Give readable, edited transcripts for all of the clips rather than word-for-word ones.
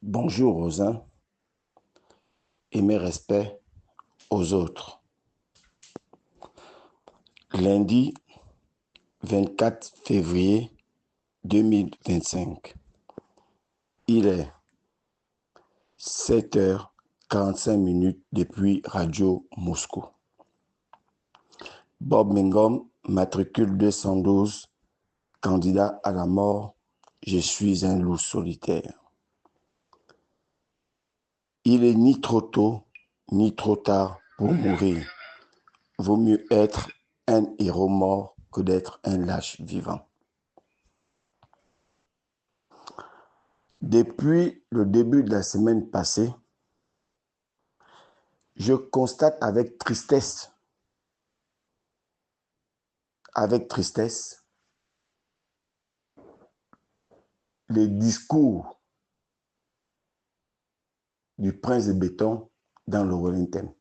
Bonjour aux uns et mes respects aux autres. Lundi 24 février 2025. Il est 7h45 depuis Radio Moscou. Bob Mengom, matricule 212, candidat à la mort. Je suis un loup solitaire. Il est ni trop tôt, ni trop tard pour mourir. Vaut mieux être un héros mort que d'être un lâche vivant. Depuis le début de la semaine passée, je constate avec tristesse, les discours du prince de béton dans le Wellington.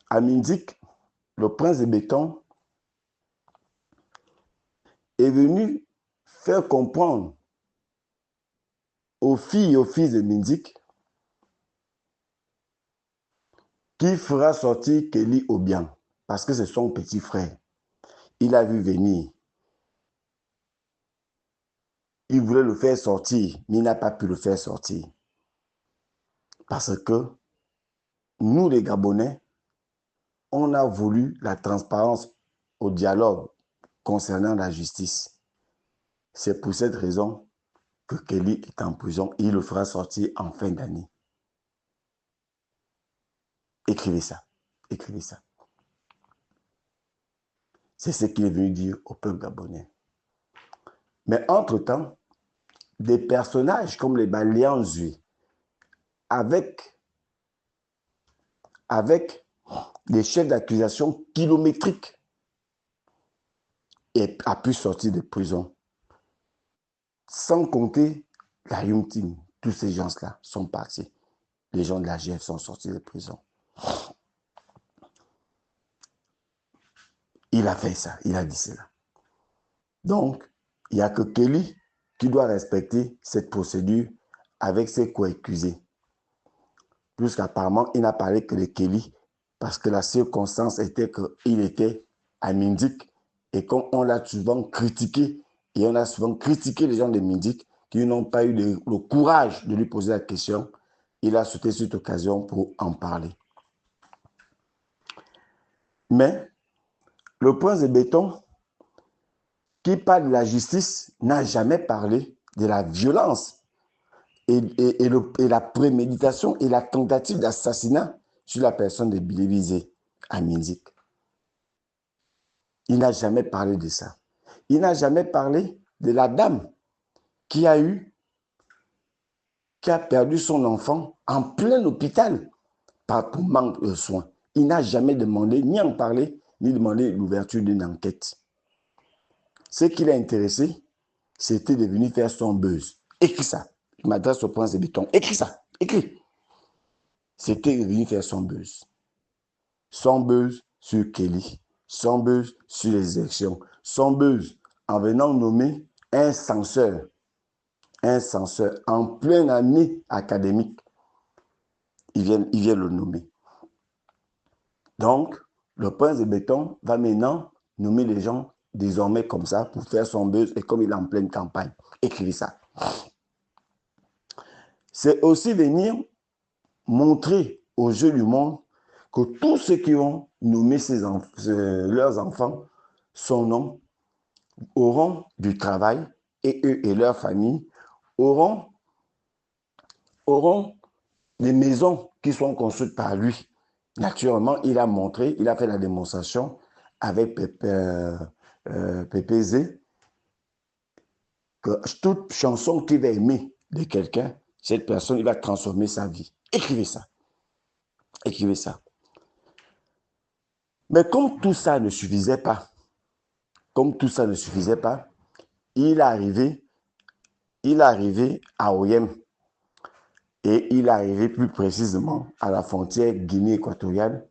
À Minzik, le prince de béton est venu faire comprendre aux filles et aux fils de Minzik qu'il fera sortir Kelly Obiang parce que c'est son petit frère. Il a vu venir. Il voulait le faire sortir, mais il n'a pas pu le faire sortir. Parce que nous, les Gabonais, on a voulu la transparence au dialogue concernant la justice. C'est pour cette raison que Kelly est en prison. Il le fera sortir en fin d'année. Écrivez ça. C'est ce qu'il est venu dire au peuple gabonais. Mais entre-temps, des personnages comme les Balians Zui, avec des chefs d'accusation kilométriques, et a pu sortir de prison. Sans compter la Young Team. Tous ces gens-là sont partis. Les gens de la GF sont sortis de prison. Il a fait ça, il a dit cela. Donc, il n'y a que Kelly qui doit respecter cette procédure avec ses co-accusés. Puisqu'apparemment, il n'a parlé que de Kelly parce que la circonstance était qu'il était à Mindik et comme on l'a souvent critiqué, et on a souvent critiqué les gens de Mindik qui n'ont pas eu le courage de lui poser la question, il a sauté cette occasion pour en parler. Mais le prince de béton qui parle de la justice n'a jamais parlé de la violence et la préméditation et la tentative d'assassinat sur la personne de Billy Visé à Minzik. Il n'a jamais parlé de ça. Il n'a jamais parlé de la dame qui a perdu son enfant en plein hôpital pour manque de soins. Il n'a jamais demandé, ni en parler, ni demandé l'ouverture d'une enquête. Ce qui l'a intéressé, c'était de venir faire son buzz. Écris ça. Je m'adresse au prince de béton. Écris ça. Écris. C'était de venir faire son buzz. Son buzz sur Kelly. Son buzz sur les élections. Son buzz en venant nommer un censeur en pleine année académique. Il vient le nommer. Donc, le prince de béton va maintenant nommer les gens désormais comme ça pour faire son buzz et comme il est en pleine campagne. Écrivez ça. C'est aussi venir montrer aux yeux du monde que tous ceux qui ont nommé leurs enfants, son nom, auront du travail et eux et leurs familles auront des maisons qui sont construites par lui. Naturellement, il a montré, il a fait la démonstration avec PPZ que toute chanson qu'il va aimer de quelqu'un, cette personne, il va transformer sa vie. Écrivez ça. Écrivez ça. Mais comme tout ça ne suffisait pas, il est arrivé à Oyem et il est arrivé plus précisément à la frontière Guinée équatoriale,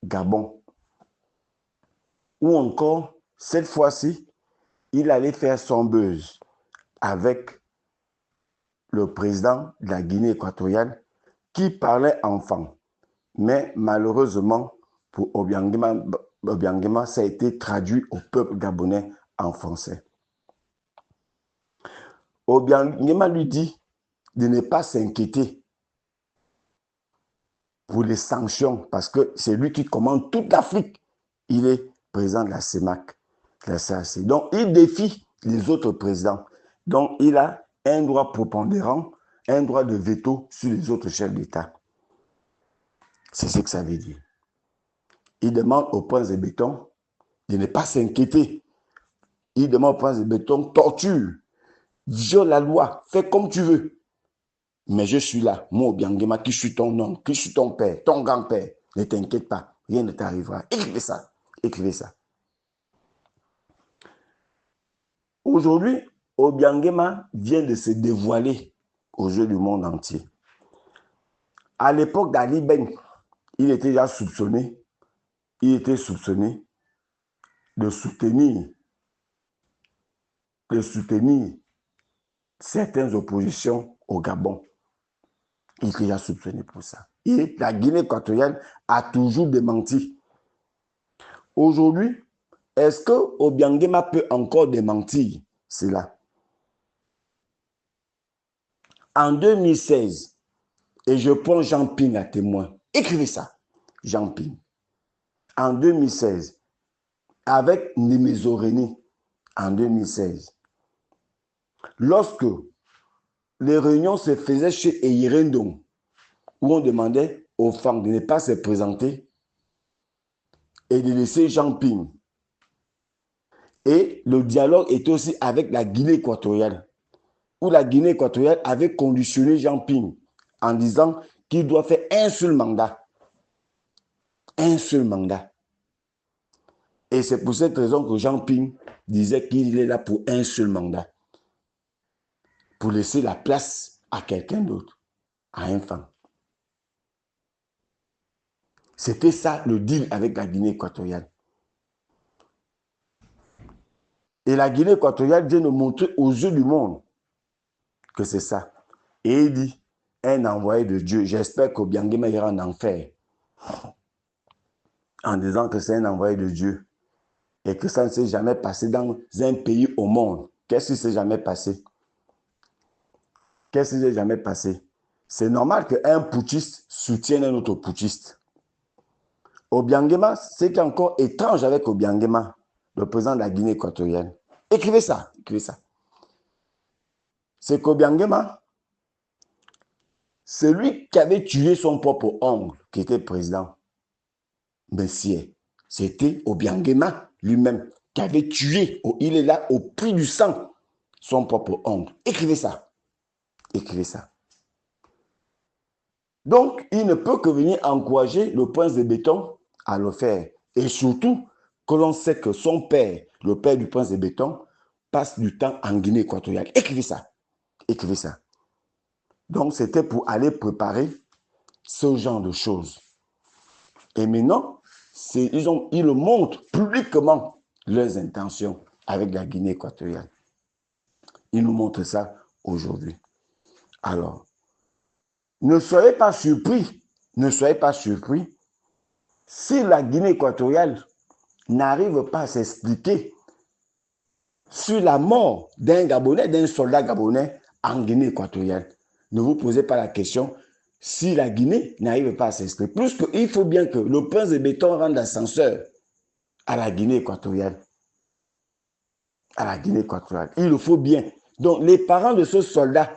Gabon, où encore, cette fois-ci, il allait faire son buzz avec le président de la Guinée équatoriale qui parlait enfant. Mais malheureusement, pour Obiangema, ça a été traduit au peuple gabonais en français. Obiangema lui dit de ne pas s'inquiéter pour les sanctions, parce que c'est lui qui commande toute l'Afrique. Il est président de la CEMAC, de la CAC. Donc, il défie les autres présidents. Donc, il a un droit prépondérant, un droit de veto sur les autres chefs d'État. C'est ce que ça veut dire. Il demande au prince de béton de ne pas s'inquiéter. Il demande au prince de béton, torture, viole la loi, fais comme tu veux. Mais je suis là, moi Obiangema, qui suis ton oncle, qui suis ton père, ton grand-père. Ne t'inquiète pas, rien ne t'arrivera. Écrivez ça, écrivez ça. Aujourd'hui, Obiangema vient de se dévoiler aux yeux du monde entier. À l'époque d'Ali Ben, il était déjà soupçonné, de soutenir certaines oppositions au Gabon. Il était déjà soupçonné pour ça. Et la Guinée équatoriale a toujours démenti. Aujourd'hui, est-ce que Obiangema peut encore démentir cela? En 2016, et je prends Jean Ping à témoin, écrivez ça, Jean Ping. En 2016, avec Némézoreni, en 2016, lorsque les réunions se faisaient chez Eyirendong, où on demandait aux femmes de ne pas se présenter et de laisser Jean Ping. Et le dialogue était aussi avec la Guinée équatoriale, où la Guinée équatoriale avait conditionné Jean Ping en disant qu'il doit faire un seul mandat. Un seul mandat. Et c'est pour cette raison que Jean Ping disait qu'il est là pour un seul mandat. Pour laisser la place à quelqu'un d'autre, à un femme. C'était ça le deal avec la Guinée équatoriale. Et la Guinée équatoriale vient de montrer aux yeux du monde que c'est ça. Et il dit, un envoyé de Dieu, j'espère qu'Obiangema ira en enfer, en disant que c'est un envoyé de Dieu et que ça ne s'est jamais passé dans un pays au monde. Qu'est-ce qui ne s'est jamais passé? Qu'est-ce qui ne s'est jamais passé? C'est normal qu'un putschiste soutienne un autre putschiste. Obiangema, ce qui est encore étrange avec Obiangema, le président de la Guinée équatoriale. Écrivez ça, écrivez ça. C'est qu'Obiangema, c'est lui qui avait tué son propre oncle, qui était président. Messieurs, c'était Obiangema lui-même qui avait tué, il est là au prix du sang, son propre oncle. Écrivez ça. Écrivez ça. Donc, il ne peut que venir encourager le prince de béton à le faire. Et surtout, que l'on sait que son père, le père du prince de béton, passe du temps en Guinée équatoriale. Écrivez ça. Écrivez ça. Donc, c'était pour aller préparer ce genre de choses. Et maintenant, ils montrent publiquement leurs intentions avec la Guinée équatoriale. Ils nous montrent ça aujourd'hui. Alors, ne soyez pas surpris si la Guinée équatoriale n'arrive pas à s'expliquer sur la mort d'un Gabonais, d'un soldat gabonais en Guinée équatoriale. Ne vous posez pas la question si la Guinée n'arrive pas à s'expliquer. Plus qu'il faut bien que le prince de béton rende l'ascenseur à la Guinée équatoriale. À la Guinée équatoriale. Il le faut bien. Donc, les parents de ce soldat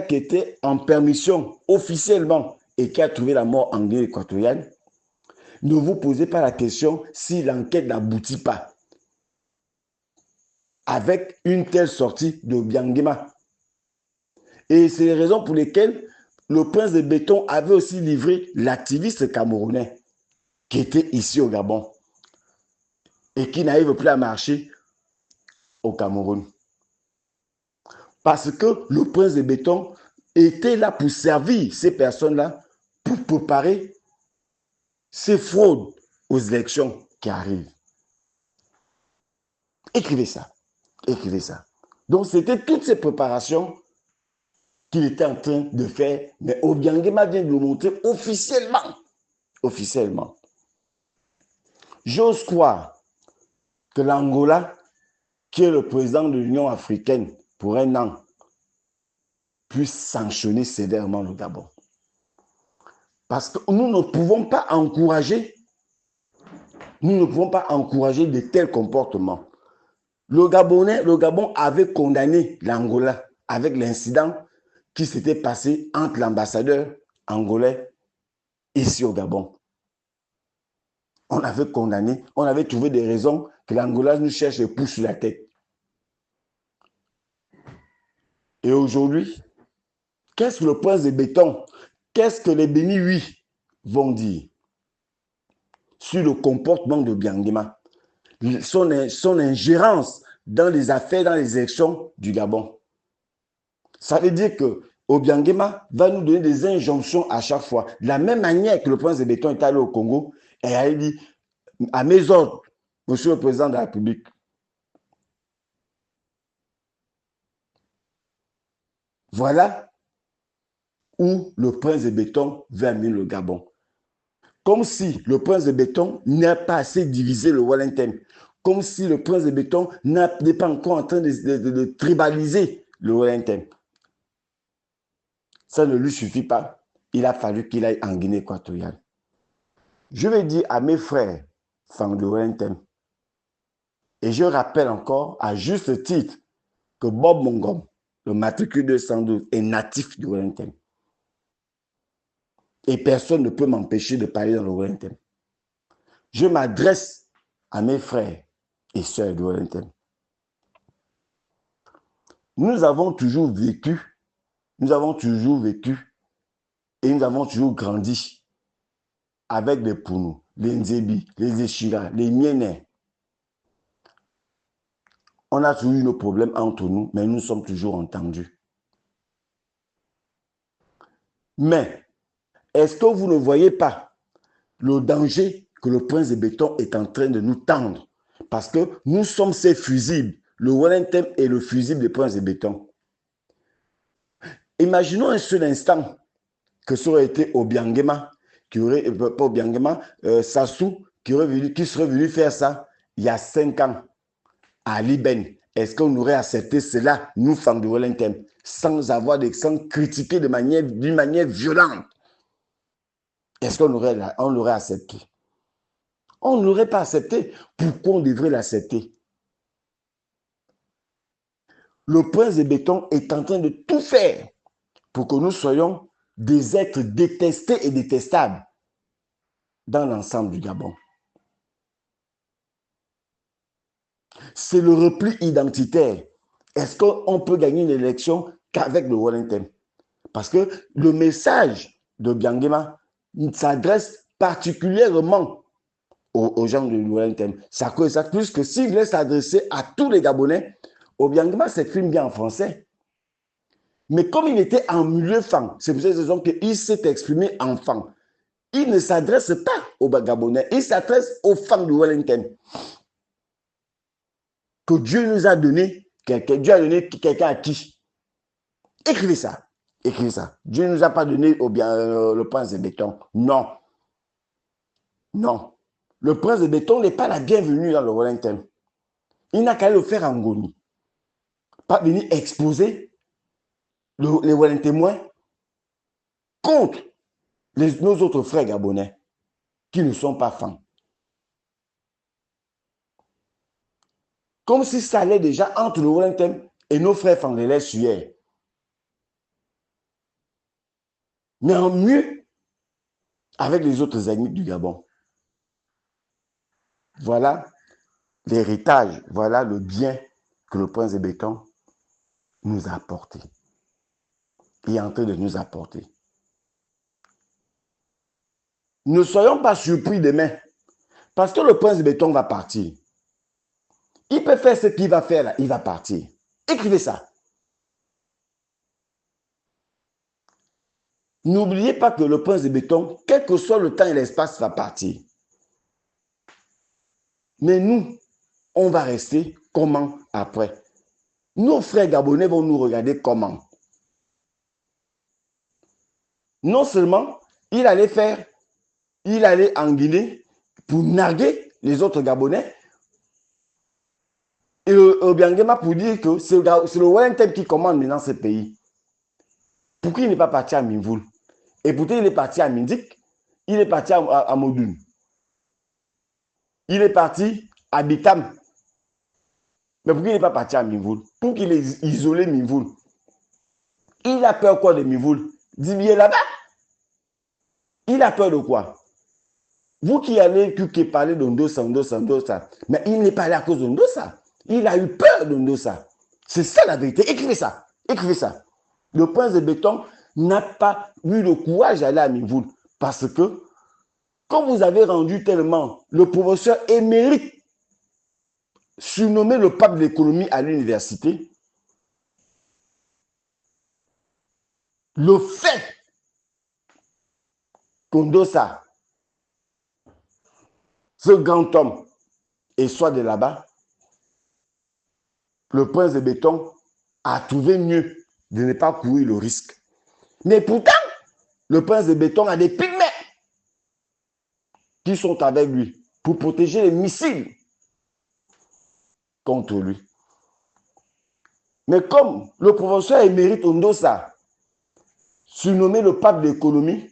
qui était en permission officiellement et qui a trouvé la mort en Guinée équatoriale, ne vous posez pas la question si l'enquête n'aboutit pas avec une telle sortie de Obiangema. Et c'est les raisons pour lesquelles le prince de béton avait aussi livré l'activiste camerounais qui était ici au Gabon et qui n'arrive plus à marcher au Cameroun. Parce que le prince de béton était là pour servir ces personnes-là, pour préparer ces fraudes aux élections qui arrivent. Écrivez ça. Écrivez ça. Donc, c'était toutes ces préparations qu'il était en train de faire, mais Obiangema vient de le montrer officiellement. Officiellement. J'ose croire que l'Angola, qui est le président de l'Union africaine pour un an, puisse sanctionner sévèrement le Gabon. Parce que nous ne pouvons pas encourager de tels comportements. Le Gabon avait condamné l'Angola avec l'incident qui s'était passé entre l'ambassadeur angolais ici au Gabon. On avait condamné, on avait trouvé des raisons que l'Angola nous cherche et pousse sur la tête. Et aujourd'hui, qu'est-ce que le prince de béton, qu'est-ce que les bénis oui vont dire sur le comportement de Obiangema, son ingérence dans les affaires, dans les élections du Gabon? Ça veut dire que Obiangema va nous donner des injonctions à chaque fois. De la même manière que le prince de béton est allé au Congo et a dit à mes ordres, monsieur le président de la République, voilà où le prince de béton veut amener le Gabon. Comme si le prince de béton n'a pas assez divisé le Wellington. Comme si le prince de béton n'est pas encore en train de tribaliser le Wellington. Ça ne lui suffit pas. Il a fallu qu'il aille en Guinée équatoriale. Je vais dire à mes frères, fans de Wellington, et je rappelle encore à juste titre que Bob Mongom, le matricule 212, est natif du Wellington. Et personne ne peut m'empêcher de parler dans le Wellington. Je m'adresse à mes frères et sœurs de Wellington. Nous avons toujours vécu et nous avons toujours grandi avec les Pounou, les Nzebi, les Eshira, les Mienè. On a toujours eu nos problèmes entre nous, mais nous sommes toujours entendus. Mais, est-ce que vous ne voyez pas le danger que le prince de béton est en train de nous tendre? Parce que nous sommes ses fusibles. Le Wellington est le fusible des princes de béton. Imaginons un seul instant que ça aurait été Obiangema, pas Obiangema, Sassou, qui serait venu faire ça il y a 5 ans à Liben. Est-ce qu'on aurait accepté cela, nous, femmes de Wellington, sans critiquer d'une manière violente? Est-ce qu'on l'aurait accepté? On ne l'aurait pas accepté. Pourquoi on devrait l'accepter? Le prince de béton est en train de tout faire pour que nous soyons des êtres détestés et détestables dans l'ensemble du Gabon. C'est le repli identitaire. Est-ce qu'on peut gagner une élection qu'avec le Wellington? Parce que le message de Obiangema s'adresse particulièrement aux gens de Wellington. Ça plus que s'il voulait s'adresser à tous les Gabonais, Obiangema s'exprime bien en français. Mais comme il était en milieu fan, c'est pour cette raison qu'il s'est exprimé en fan. Il ne s'adresse pas aux Gabonais, il s'adresse aux fans de Wellington. Que Dieu nous a donné, Dieu a donné quelqu'un à qui? Écrivez ça. Écrivez ça. Dieu ne nous a pas donné le prince de béton. Non. Non. Le prince de béton n'est pas la bienvenue dans le Wellington. Il n'a qu'à le faire en Goni. Pas venir exposer les Wellingtonois contre nos autres frères gabonais qui ne sont pas fans. Comme si ça allait déjà entre le Wellington et nos frères fangolais suaires. Mais en mieux avec les autres ennemis du Gabon. Voilà l'héritage, voilà le bien que le prince de béton nous a apporté. Il est en train de nous apporter. Ne soyons pas surpris demain, parce que le prince de béton va partir. Il peut faire ce qu'il va faire là, il va partir. Écrivez ça. N'oubliez pas que le prince de béton, quel que soit le temps et l'espace, va partir. Mais nous, on va rester comment après? Nos frères gabonais vont nous regarder comment? Non seulement il allait en Guinée pour narguer les autres Gabonais, et Obiangema pour dire que c'est le Wellington qui commande maintenant ce pays. Pourquoi il n'est pas parti à Minvoul? Et pourtant, il est parti à Mindik, il est parti à Modun, il est parti à Bitam. Mais pourquoi il n'est pas parti à Minvoul? Pour qu'il ait isolé Minvoul. Il a peur quoi de Minvoul? Dibier là-bas? Il a peur de quoi? Vous qui allez parler d'Ondosa, mais il n'est pas allé à cause d'Ondosa. Il a eu peur d'Ondosa. C'est ça la vérité. Écrivez ça. Écrivez ça. Le prince de béton n'a pas eu le courage d'aller à Minvoul parce que quand vous avez rendu tellement le professeur émérite, surnommé le pape de l'économie à l'université, le fait qu'Ondosa, ce grand homme, et soit de là-bas, le prince de béton a trouvé mieux de ne pas courir le risque. Mais pourtant, le prince de béton a des pygmées qui sont avec lui pour protéger les missiles contre lui. Mais comme le professeur émérite Ondosa, surnommé le pape de l'économie,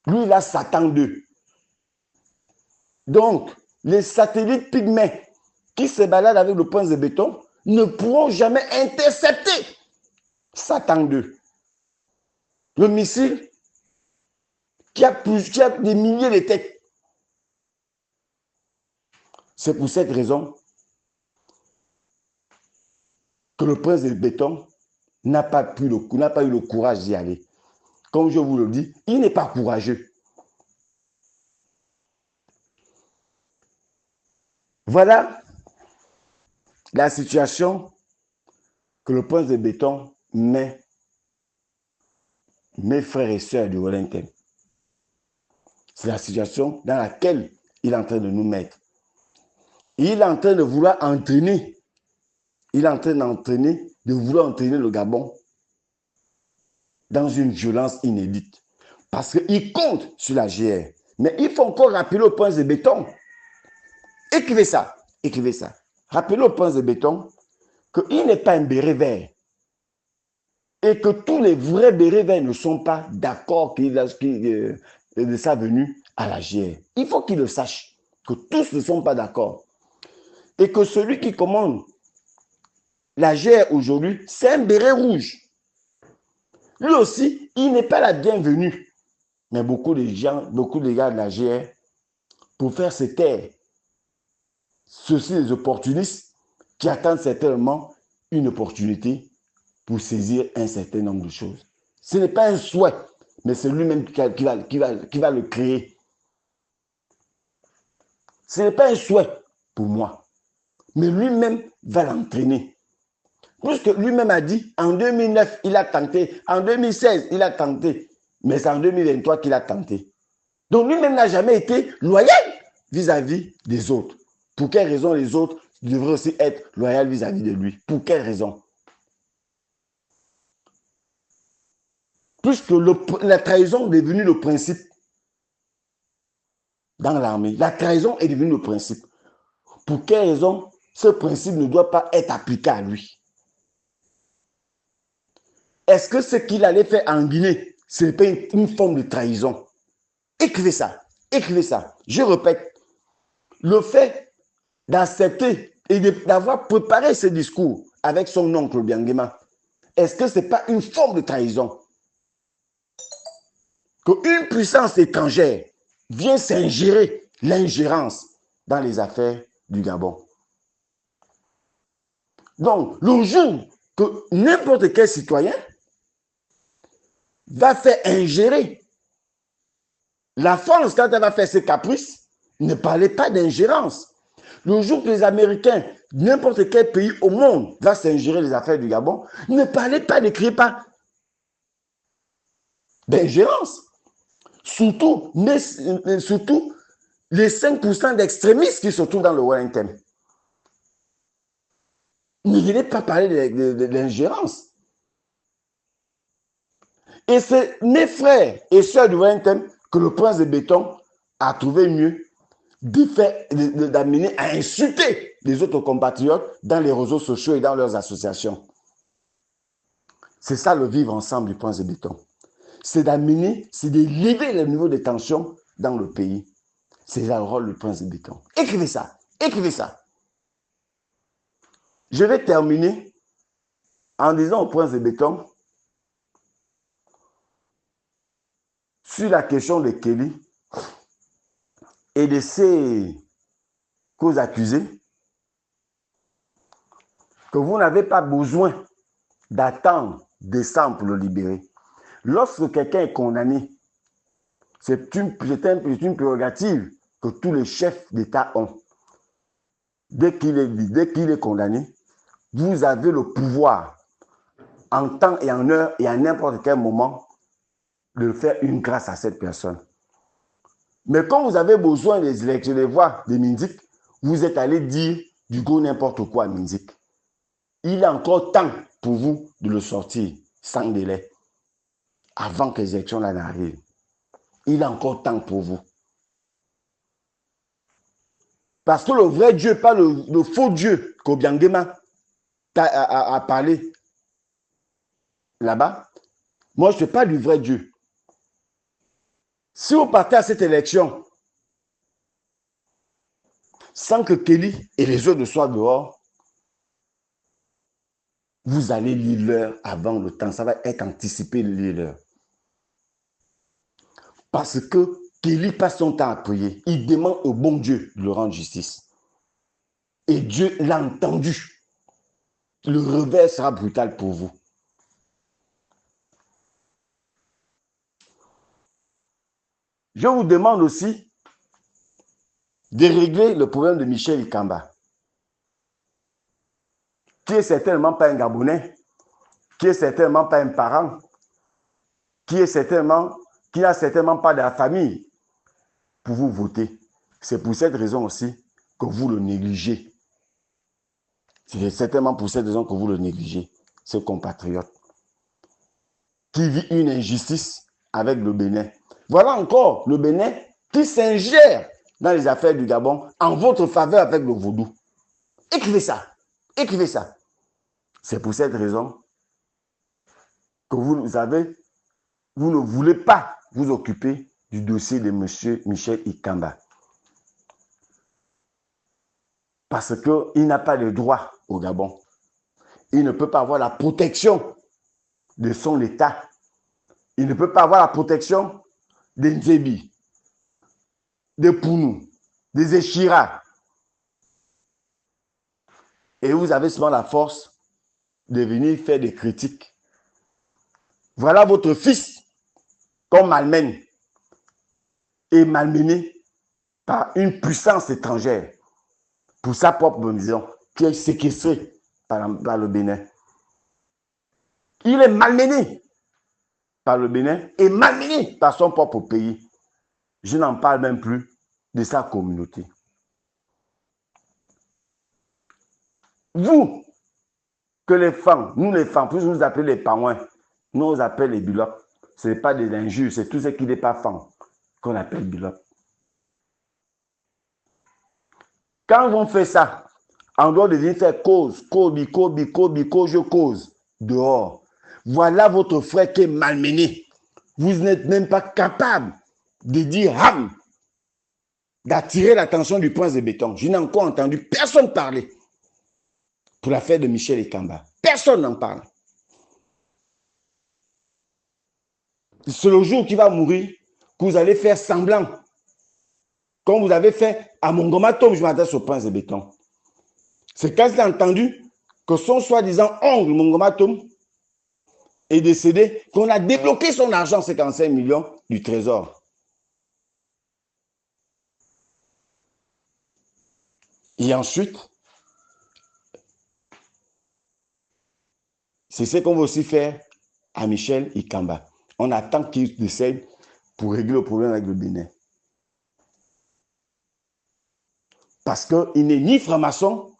lui, il a Satan 2. Donc, les satellites pygmées qui se baladent avec le prince de béton ne pourront jamais intercepter Satan 2. Le missile qui a des milliers de têtes. C'est pour cette raison que le prince de béton n'a pas eu le courage d'y aller. Comme je vous le dis, il n'est pas courageux. Voilà la situation que le prince de béton met mes frères et sœurs du Wellington. C'est la situation dans laquelle il est en train de nous mettre. Et il est en train de vouloir entraîner. Il est en train de vouloir entraîner le Gabon dans une violence inédite. Parce qu'il compte sur la GR. Mais il faut encore rappeler au prince de béton. Écrivez ça. Écrivez ça. Rappelez au prince de béton qu'il n'est pas un béret vert. Et que tous les vrais bérets verts ne sont pas d'accord de sa venue à la GR. Il faut qu'il le sache, que tous ne sont pas d'accord. Et que celui qui commande la GR aujourd'hui, c'est un béret rouge. Lui aussi, il n'est pas la bienvenue. Mais beaucoup de gars de la GR, pour faire se taire, ceux-ci des opportunistes qui attendent certainement une opportunité pour saisir un certain nombre de choses. Ce n'est pas un souhait, mais c'est lui-même qui va le créer. Ce n'est pas un souhait pour moi, mais lui-même va l'entraîner. Puisque lui-même a dit, en 2009, il a tenté, en 2016, il a tenté, mais c'est en 2023 qu'il a tenté. Donc lui-même n'a jamais été loyal vis-à-vis des autres. Pour quelle raison les autres devraient aussi être loyaux vis-à-vis de lui? Pour quelle raison? Puisque la trahison est devenue le principe dans l'armée. La trahison est devenue le principe. Pour quelle raison ce principe ne doit pas être appliqué à lui? Est-ce que ce qu'il allait faire en Guinée, ce n'est pas une forme de trahison? Écrivez ça. Écrivez ça. Je répète, le fait d'accepter et d'avoir préparé ce discours avec son oncle Obiangema, est-ce que ce n'est pas une forme de trahison? Qu'une puissance étrangère vient s'ingérer l'ingérence dans les affaires du Gabon. Donc, le jour que n'importe quel citoyen va faire ingérer la France, quand elle va faire ses caprices, ne parlez pas d'ingérence. Le jour que les Américains, n'importe quel pays au monde va s'ingérer les affaires du Gabon, ne parlez pas, n'écrivez pas d'ingérence. Surtout les 5% d'extrémistes qui se trouvent dans le Wellington. Ne venez pas parler de l'ingérence. Et c'est mes frères et sœurs du Wellington que le prince de béton a trouvé mieux d'amener à insulter les autres compatriotes dans les réseaux sociaux et dans leurs associations. C'est ça le vivre ensemble du prince de béton. C'est d'amener, c'est d'élever le niveau de tension dans le pays. C'est là le rôle du prince de béton. Écrivez ça, écrivez ça. Je vais terminer en disant au prince de béton, sur la question de Kelly et de ses causes accusées, que vous n'avez pas besoin d'attendre décembre pour le libérer. Lorsque quelqu'un est condamné, c'est une prérogative que tous les chefs d'État ont. Dès qu'il est condamné, vous avez le pouvoir, en temps et en heure et à n'importe quel moment, de faire une grâce à cette personne. Mais quand vous avez besoin des élections, des voix de Minzik, vous êtes allé dire du coup n'importe quoi à Minzik. Il est encore temps pour vous de le sortir sans délai, avant que les élections n'arrivent. Il est encore temps pour vous. Parce que le vrai Dieu, pas le faux Dieu qu'Obiangema a parlé là-bas, moi je ne suis pas du vrai Dieu. Si vous partez à cette élection sans que Kelly et les autres soient dehors, vous allez lire l'heure avant le temps. Ça va être anticipé lire l'heure. Parce que Kelly passe son temps à prier. Il demande au bon Dieu de le rendre justice. Et Dieu l'a entendu. Le revers sera brutal pour vous. Je vous demande aussi de régler le problème de Michel Ikamba, qui n'est certainement pas un Gabonais, qui n'est certainement pas un parent, qui n'a certainement pas de la famille pour vous voter. C'est pour cette raison aussi que vous le négligez. C'est certainement pour cette raison que vous le négligez, ce compatriote qui vit une injustice avec le Bénin. Voilà encore le Bénin qui s'ingère dans les affaires du Gabon en votre faveur avec le vaudou. Écrivez ça. Écrivez ça. C'est pour cette raison que vous ne voulez pas vous occuper du dossier de M. Michel Ikamba. Parce qu'il n'a pas de droit au Gabon. Il ne peut pas avoir la protection de son État. Il ne peut pas avoir la protection des Nzebi, des Pounou, des Echira. Et vous avez seulement la force de venir faire des critiques. Voilà votre fils qu'on malmène et malmené par une puissance étrangère pour sa propre maison, qui est séquestrée par le Bénin. Il est malmené par le Bénin et malmené par son propre pays. Je n'en parle même plus de sa communauté. Vous, que les femmes, nous les femmes, plus nous appelons les pangouins, nous on appelle les bilotes. Ce n'est pas des injures, c'est tout ce qui n'est pas femme qu'on appelle bilote. Quand on fait ça, on doit venir faire cause, je cause, dehors. Voilà votre frère qui est malmené. Vous n'êtes même pas capable de dire ham, d'attirer l'attention du prince de béton. Je n'ai encore entendu personne parler pour l'affaire de Michel Ikamba. Personne n'en parle. C'est le jour qui va mourir que vous allez faire semblant. Comme vous avez fait à Mongoma Tom, je m'adresse au prince de béton. C'est quand j'ai entendu que son soi-disant oncle Mongoma Tom est décédé, qu'on a débloqué son argent, 55 millions du trésor. Et ensuite, c'est ce qu'on va aussi faire à Michel Ikamba. On attend qu'il décède pour régler le problème avec le Bénin. Parce qu'il n'est ni franc-maçon,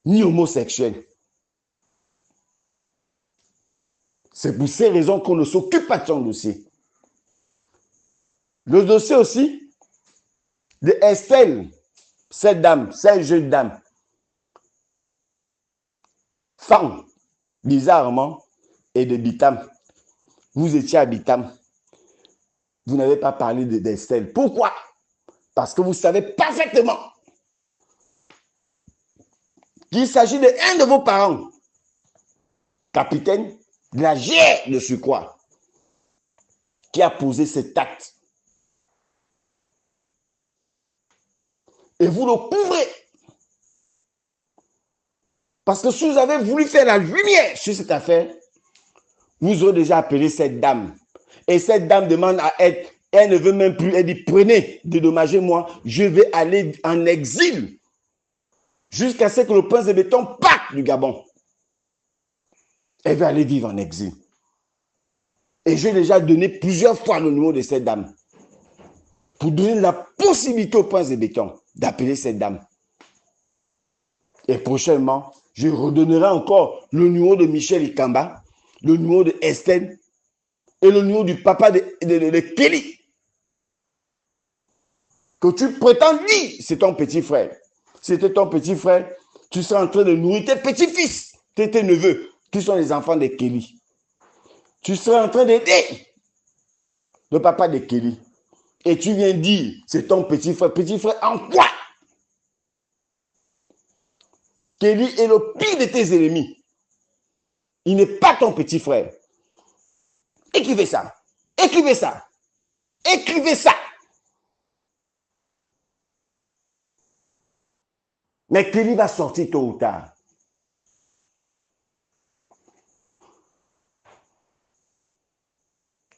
ni homosexuel. C'est pour ces raisons qu'on ne s'occupe pas de son dossier. Le dossier aussi de Estelle, cette dame, cette jeune dame, femme, bizarrement, et de Bitam. Vous étiez à Bitam. Vous n'avez pas parlé d'Estelle. Pourquoi? Parce que vous savez parfaitement qu'il s'agit d'un de vos parents, capitaine de la GR de Surcroît, qui a posé cet acte. Et vous le couvrez. Parce que si vous avez voulu faire la lumière sur cette affaire, vous aurez déjà appelé cette dame. Et cette dame demande à être, elle ne veut même plus, elle dit, prenez, dédommagez-moi, je vais aller en exil jusqu'à ce que le prince de béton parte du Gabon. Elle va aller vivre en exil. Et j'ai déjà donné plusieurs fois le numéro de cette dame pour donner la possibilité au prince de béton d'appeler cette dame. Et prochainement, je redonnerai encore le numéro de Michel Ikamba, le numéro de Estelle et le numéro du papa de Kelly. Que tu prétends dire, c'est ton petit frère. Si c'était ton petit frère, tu serais en train de nourrir tes petits-fils, tes neveux, qui sont les enfants de Kelly. Tu serais en train d'aider le papa de Kelly. Et tu viens dire, c'est ton petit frère. Petit frère en quoi? Kelly est le pire de tes ennemis. Il n'est pas ton petit frère. Écrivez ça. Écrivez ça. Écrivez ça. Mais Kelly va sortir tôt ou tard.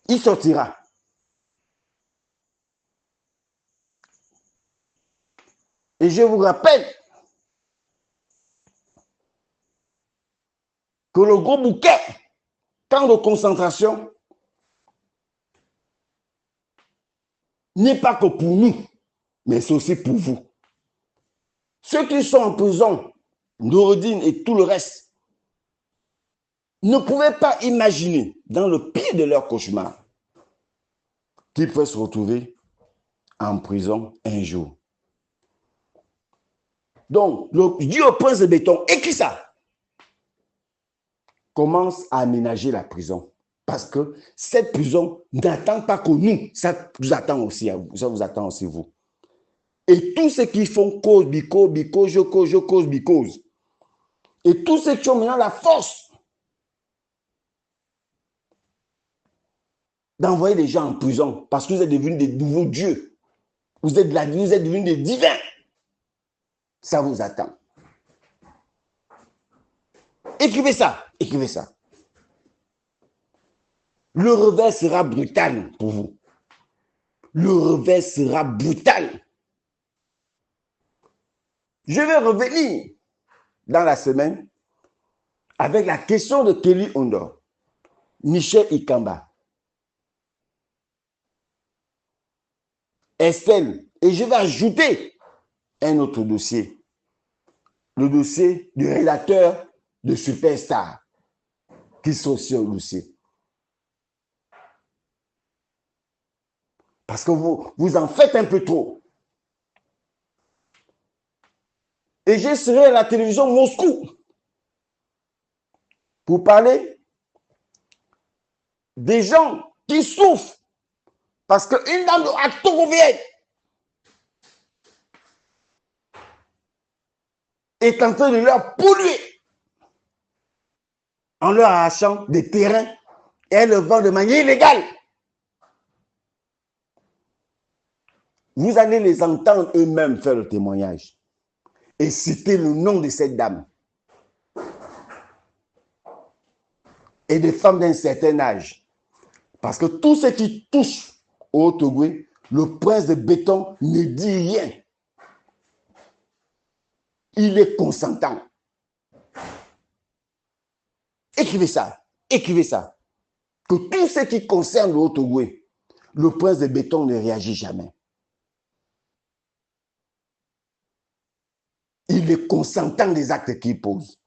Il sortira. Et je vous rappelle que le gros bouquet, camp de concentration, n'est pas que pour nous, mais c'est aussi pour vous. Ceux qui sont en prison, Noureddin et tout le reste, ne pouvaient pas imaginer, dans le pire de leur cauchemar, qu'ils pouvaient se retrouver en prison un jour. Donc, je dis au prince de béton, écris ça. Commence à aménager la prison. Parce que cette prison n'attend pas que nous, ça vous attend aussi, ça vous attend aussi vous. Et tous ceux qui font cause, because, je cause, because. Et tous ceux qui ont maintenant la force d'envoyer des gens en prison parce que vous êtes devenus des nouveaux dieux. Vous êtes devenus des divins. Ça vous attend. Écrivez ça. Écrivez ça. Le revers sera brutal pour vous. Le revers sera brutal. Je vais revenir dans la semaine avec la question de Kelly Ondor, Michel Ikamba, Estelle, et je vais ajouter un autre dossier, le dossier du rédacteur de Superstar, qui sont sur le dossier. Parce que vous en faites un peu trop. Et je serai à la télévision Moscou pour parler des gens qui souffrent parce qu'une dame de Actogovienne est en train de leur polluer en leur arrachant des terrains et elle le vend de manière illégale. Vous allez les entendre eux-mêmes faire le témoignage et citer le nom de cette dame et des femmes d'un certain âge. Parce que tout ce qui touche au Haut-Ogooué, le prince de béton ne dit rien. Il est consentant. Écrivez ça. Écrivez ça. Que tout ce qui concerne le Haut-Ogooué, le prince de béton ne réagit jamais. Il il est consentant des actes qu'il pose.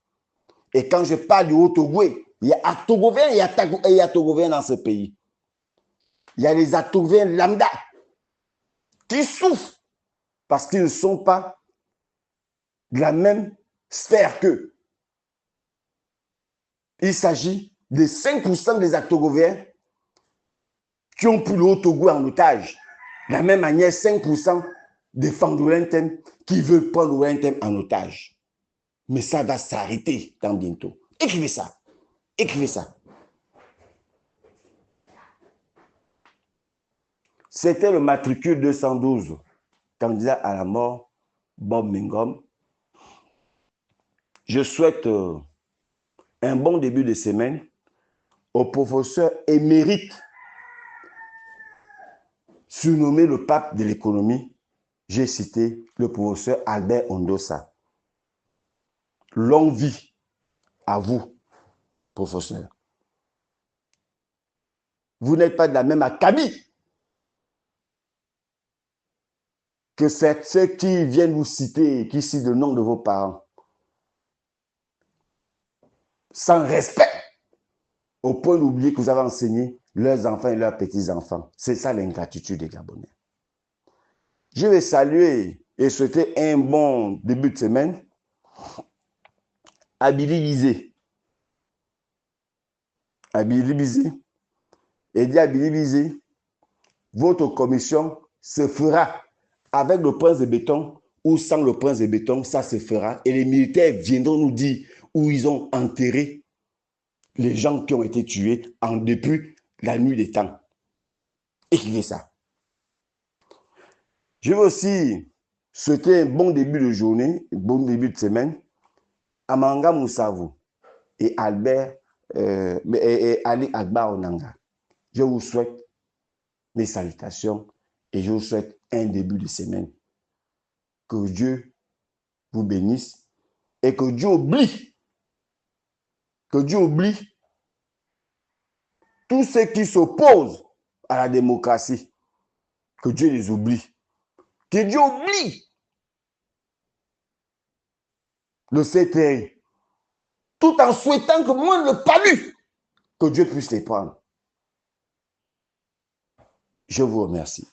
Et quand je parle du Haut-Togoué, il y a Actogoviens et il y a Togoviens dans ce pays. Il y a les Actogoviens lambda qui souffrent parce qu'ils ne sont pas de la même sphère qu'eux. Il s'agit de 5% des Actogoviens qui ont pris le Haut-Togo en otage. De la même manière, 5% des Fandoulentem qui veulent prendre l'Oulentem en otage. Mais ça va s'arrêter tant bientôt. Écrivez ça. Écrivez ça. C'était le matricule 212, candidat à la mort, Bob Mingom. Je souhaite un bon début de semaine au professeur émérite, surnommé le pape de l'économie. J'ai cité le professeur Albert Ondossa. Longue vie à vous, professeur. Vous n'êtes pas de la même acabit que ceux qui viennent vous citer, qui citent le nom de vos parents. Sans respect, au point d'oublier que vous avez enseigné leurs enfants et leurs petits-enfants. C'est ça l'ingratitude des Gabonais. Je vais saluer et souhaiter un bon début de semaine à Billy Bizet. À Billy Bizet. Et dit à Billy Bizet, votre commission se fera avec le prince de béton ou sans le prince de béton, ça se fera. Et les militaires viendront nous dire où ils ont enterré les gens qui ont été tués depuis la nuit des temps. Écrivez ça. Je veux aussi souhaiter un bon début de journée, un bon début de semaine à Manga Moussavou et Albert et Ali Akbar Onanga. Je vous souhaite mes salutations et je vous souhaite un début de semaine. Que Dieu vous bénisse et que Dieu oublie tous ceux qui s'opposent à la démocratie. Que Dieu les oublie. Que Dieu oublie le CTI. Tout en souhaitant que moi le palu, que Dieu puisse les prendre. Je vous remercie.